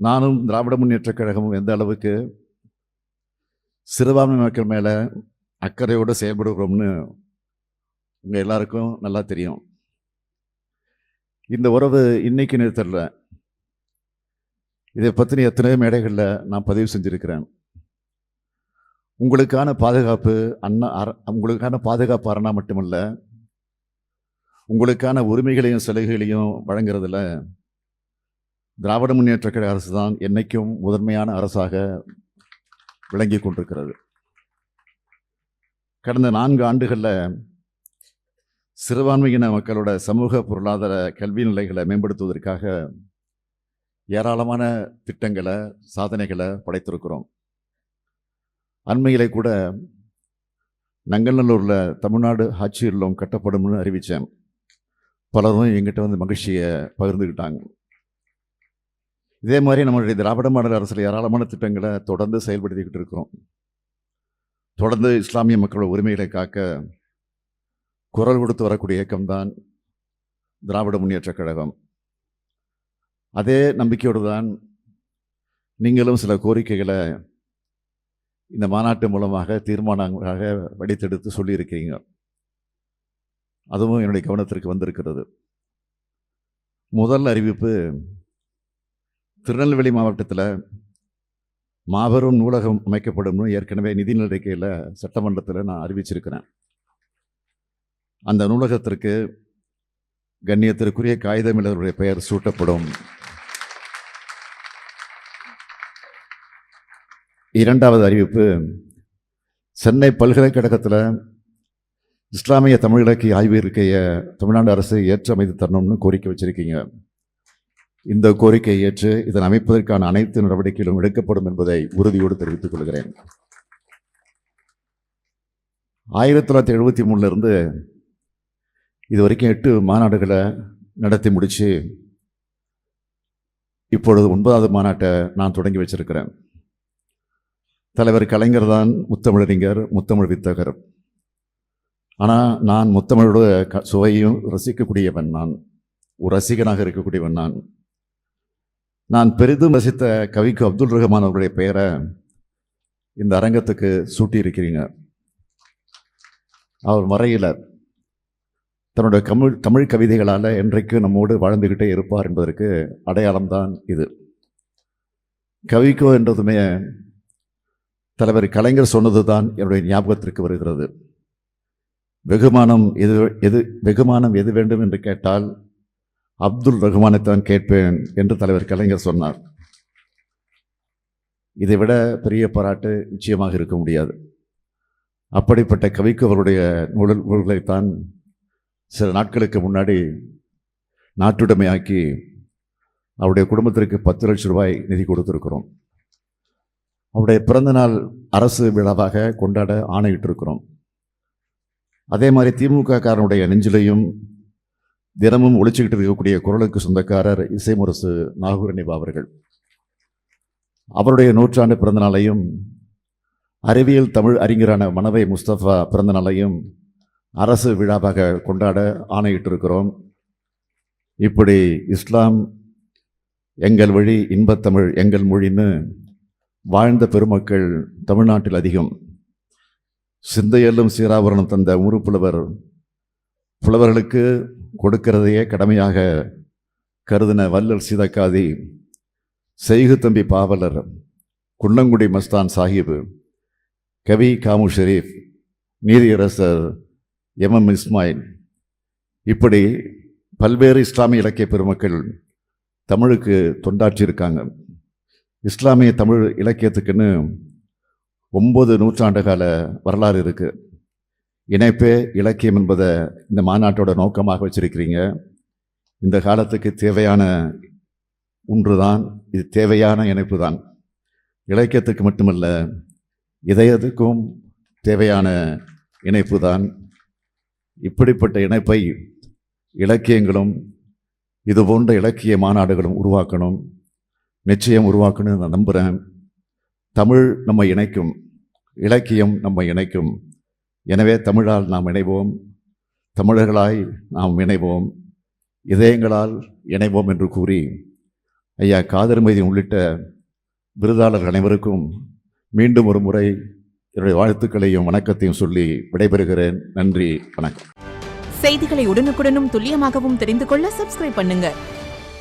நானும் திராவிட முன்னேற்றக் கழகமும் எந்த அளவுக்கு சிறுபான்மை மக்கள் மேலே அக்கறையோடு செயல்படுகிறோம்னு உங்கள் எல்லாருக்கும் நல்லா தெரியும். இந்த உறவு இன்னைக்கு நிறுத்தல. இதை பற்றின எத்தனையோ மேடைகளில் நான் பதிவு செஞ்சுருக்கிறேன். உங்களுக்கான பாதுகாப்பு உங்களுக்கான பாதுகாப்பு அரணா மட்டுமல்ல, உங்களுக்கான உரிமைகளையும் சலுகைகளையும் வழங்குறதுல திராவிட முன்னேற்ற கழக அரசு தான் என்னைக்கும் முதன்மையான அரசாக விளங்கி கொண்டிருக்கிறது. கடந்த 4 ஆண்டுகளில் சிறுபான்மையின மக்களோட சமூக பொருளாதார கல்வி நிலைகளை மேம்படுத்துவதற்காக ஏராளமான திட்டங்களை சாதனைகளை படைத்திருக்கிறோம். அண்மையிலே கூட நங்கநல்லூரில் தமிழ்நாடு ஆட்சி இல்லம் கட்டப்படும்னு அறிவித்தேன். பலரும் எங்கிட்ட வந்து மகிழ்ச்சியை பகிர்ந்துக்கிட்டாங்க. இதே மாதிரி நம்மளுடைய திராவிட மாடல் அரசில் ஏராளமான திட்டங்களை தொடர்ந்து செயல்படுத்திக்கிட்டு இருக்கிறோம். தொடர்ந்து இஸ்லாமிய மக்களோட உரிமைகளை காக்க குரல் கொடுத்து வரக்கூடிய இயக்கம்தான் திராவிட முன்னேற்ற கழகம். அதே நம்பிக்கையோடு தான் நீங்களும் சில கோரிக்கைகளை இந்த மாநாட்டு மூலமாக தீர்மானங்களாக வடித்தெடுத்து சொல்லியிருக்கிறீங்க. அதுவும் என்னுடைய கவனத்திற்கு வந்திருக்கிறது. முதல் அறிவிப்பு, திருநெல்வேலி மாவட்டத்தில் மாபெரும் நூலகம் அமைக்கப்படும் ஏற்கனவே நிதிநிலை அறிக்கையில் சட்டமன்றத்தில் நான் அறிவிச்சிருக்கிறேன். அந்த நூலகத்திற்கு கண்ணியத்திற்குரிய காகிதமிழருடைய பெயர் சூட்டப்படும். இரண்டாவது அறிவிப்பு, சென்னை பல்கலைக்கழகத்தில் இஸ்லாமிய தமிழ் இலக்கிய ஆய்வு இருக்கையை தமிழ்நாடு அரசு ஏற்று அமைத்து தரணும்னு கோரிக்கை வச்சிருக்கீங்க. இந்த கோரிக்கையை ஏற்று இதன் அமைப்பதற்கான அனைத்து நடவடிக்கைகளும் எடுக்கப்படும் என்பதை உறுதியோடு தெரிவித்துக் கொள்கிறேன். 1973 இது வரைக்கும் 8 மாநாடுகளை நடத்தி முடித்து இப்பொழுது 9வது மாநாட்டை நான் தொடங்கி வச்சிருக்கிறேன். தலைவர் கலைஞர் தான் முத்தமிழறிஞர், முத்தமிழ் வித்தகர். ஆனால் நான் முத்தமிழோட சுவையும் ரசிக்கக்கூடியவன். நான் ஒரு ரசிகனாக இருக்கக்கூடியவன். நான் பெரிதும் ரசித்த கவிக்கு அப்துல் ரஹ்மான் அவருடைய பெயரை இந்த அரங்கத்துக்கு சூட்டியிருக்கிறீங்க. அவர் மறையில் தன்னுடைய தமிழ் கவிதைகளால் என்றைக்கு நம்மோடு வாழ்ந்துக்கிட்டே இருப்பார் என்பதற்கு அடையாளம்தான் இது. கவிக்கோ என்றதுமே தலைவர் கலைஞர் சொன்னது தான் என்னுடைய ஞாபகத்திற்கு வருகிறது. வெகுமானம் எது வேண்டும் என்று கேட்டால் அப்துல் ரஹ்மானைத்தான் கேட்பேன் என்று தலைவர் கலைஞர் சொன்னார். இதை விட பெரிய பாராட்டு நிச்சயமாக இருக்க முடியாது. அப்படிப்பட்ட கவிக்கு அவருடைய நூல்களைத்தான் சில நாட்களுக்கு முன்னாடி நாட்டுடைமையாக்கி அவருடைய குடும்பத்திற்கு 10 லட்சம் ரூபாய் நிதி கொடுத்திருக்கிறோம். அவருடைய பிறந்தநாள் அரசு விழாவாக கொண்டாட ஆணையிட்டிருக்கிறோம். அதே மாதிரி திமுக காரனுடைய நெஞ்சிலையும் தினமும் ஒழிச்சுக்கிட்டு இருக்கக்கூடிய குரலுக்கு சொந்தக்காரர் இசைமுரசு நாகூரனிபா அவர்கள், அவருடைய 100ஆண்டு பிறந்த நாளையும் அறிவியல் தமிழ் அறிஞரான மனவை முஸ்தபா பிறந்த நாளையும் அரசு விழாவாக கொண்டாட ஆணையிட்டிருக்கிறோம். இப்படி இஸ்லாம் எங்கள் வழி, இன்பத்தமிழ் எங்கள் மொழின்னு வாழ்ந்த பெருமக்கள் தமிழ்நாட்டில் அதிகம். சிந்தையெல்லும் சீராபரணம் தந்த புலவர்களுக்கு கொடுக்கிறதையே கடமையாக கருதின வல்லல் சீதக்காதி, செய்கு தம்பி பாவலர், குன்னங்குடி மஸ்தான் சாஹிப், கவி காமு ஷெரீப், நீதியரசர் எம் இஸ்மாயில், இப்படி பல்வேறு இஸ்லாமிய இலக்கிய பெருமக்கள் தமிழுக்கு தொண்டாற்றியிருக்காங்க. இஸ்லாமிய தமிழ் இலக்கியத்துக்குன்னு 9 நூற்றாண்டு கால வரலாறு இருக்குது. இணைப்பே இலக்கியம் என்பதை இந்த மாநாட்டோட நோக்கமாக வச்சிருக்கிறீங்க. இந்த காலத்துக்கு தேவையான ஒன்று தான் இது, தேவையான இணைப்பு தான். இலக்கியத்துக்கு மட்டுமல்ல, இதயத்துக்கும் தேவையான இணைப்பு தான். இப்படிப்பட்ட இணைப்பை இலக்கியங்களும் இது போன்ற இலக்கிய மாநாடுகளும் உருவாக்கணும், நிச்சயம் உருவாக்கணும்னு நான் நம்புகிறேன். தமிழ் நம்மை இணைக்கும், இலக்கியம் நம்மை இணைக்கும். எனவே தமிழால் நாம் இணைவோம், தமிழர்களாய் நாம் இணைவோம், இதயங்களால் இணைவோம் என்று கூறி ஐயா காதர் மைதீன் உள்ளிட்ட விருதாளர்கள் அனைவருக்கும் மீண்டும் ஒரு முறை என்னுடைய வாழ்த்துக்களையும் வணக்கத்தையும் சொல்லி விடைபெறுகிறேன். நன்றி, வணக்கம். செய்திகளை உடனுக்குடனும் துல்லியமாகவும் தெரிந்து கொள்ள சப்ஸ்கிரைப் பண்ணுங்க.